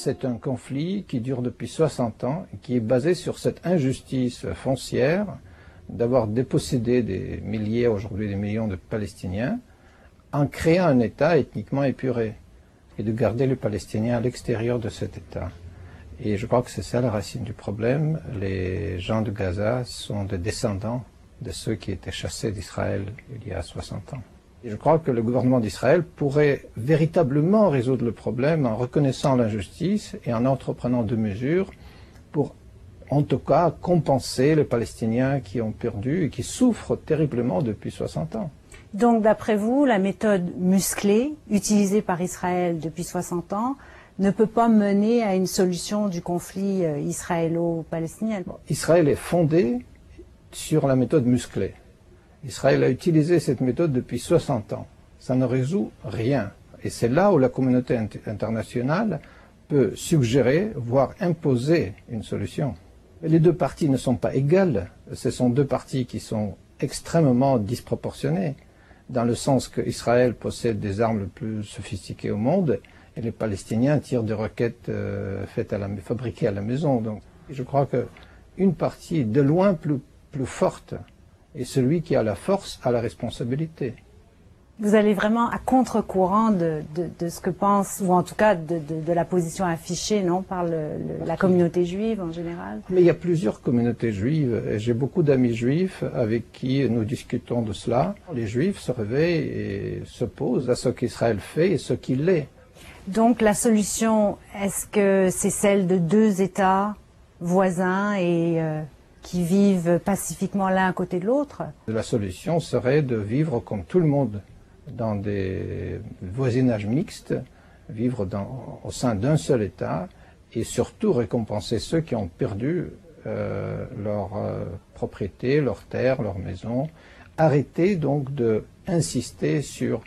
c'est un conflit qui dure depuis 60 ans et qui est basé sur cette injustice foncière d'avoir dépossédé des milliers, aujourd'hui des millions de Palestiniens, en créant un État ethniquement épuré et de garder les Palestiniens à l'extérieur de cet État. Et je crois que c'est ça la racine du problème. Les gens de Gaza sont des descendants de ceux qui étaient chassés d'Israël il y a 60 ans. Et je crois que le gouvernement d'Israël pourrait véritablement résoudre le problème en reconnaissant l'injustice et en entreprenant des mesures pour, en tout cas, compenser les Palestiniens qui ont perdu et qui souffrent terriblement depuis 60 ans. Donc, d'après vous, la méthode musclée, utilisée par Israël depuis 60 ans, ne peut pas mener à une solution du conflit israélo-palestinien? Israël est fondé sur la méthode musclée. Israël a utilisé cette méthode depuis 60 ans. Ça ne résout rien. Et c'est là où la communauté internationale peut suggérer, voire imposer une solution. Les deux parties ne sont pas égales. Ce sont deux parties qui sont extrêmement disproportionnées, dans le sens qu'Israël possède des armes les plus sophistiquées au monde et les Palestiniens tirent des roquettes fabriquées à la maison. Donc, je crois qu'une partie de loin plus forte et celui qui a la force a la responsabilité. Vous allez vraiment à contre-courant de ce que pense, ou en tout cas de la position affichée, non, par la communauté juive en général? Mais il y a plusieurs communautés juives, et j'ai beaucoup d'amis juifs avec qui nous discutons de cela. Les juifs se réveillent et s'opposent à ce qu'Israël fait et ce qu'il est. Donc la solution, est-ce que c'est celle de deux États voisins et qui vivent pacifiquement l'un à côté de l'autre? La solution serait de vivre comme tout le monde, dans des voisinages mixtes, vivre au sein d'un seul État et surtout récompenser ceux qui ont perdu leur propriété, leurs terres, leurs maisons. Arrêter donc d'insister sur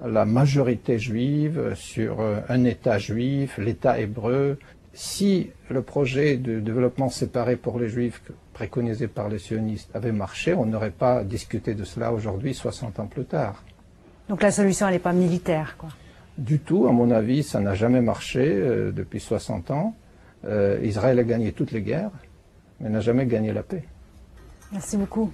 la majorité juive, sur un État juif, l'État hébreu. Si le projet de développement séparé pour les Juifs préconisé par les sionistes avait marché, on n'aurait pas discuté de cela aujourd'hui, 60 ans plus tard. Donc la solution, elle n'est pas militaire, quoi? Du tout, à mon avis, ça n'a jamais marché depuis 60 ans. Israël a gagné toutes les guerres, mais n'a jamais gagné la paix. Merci beaucoup.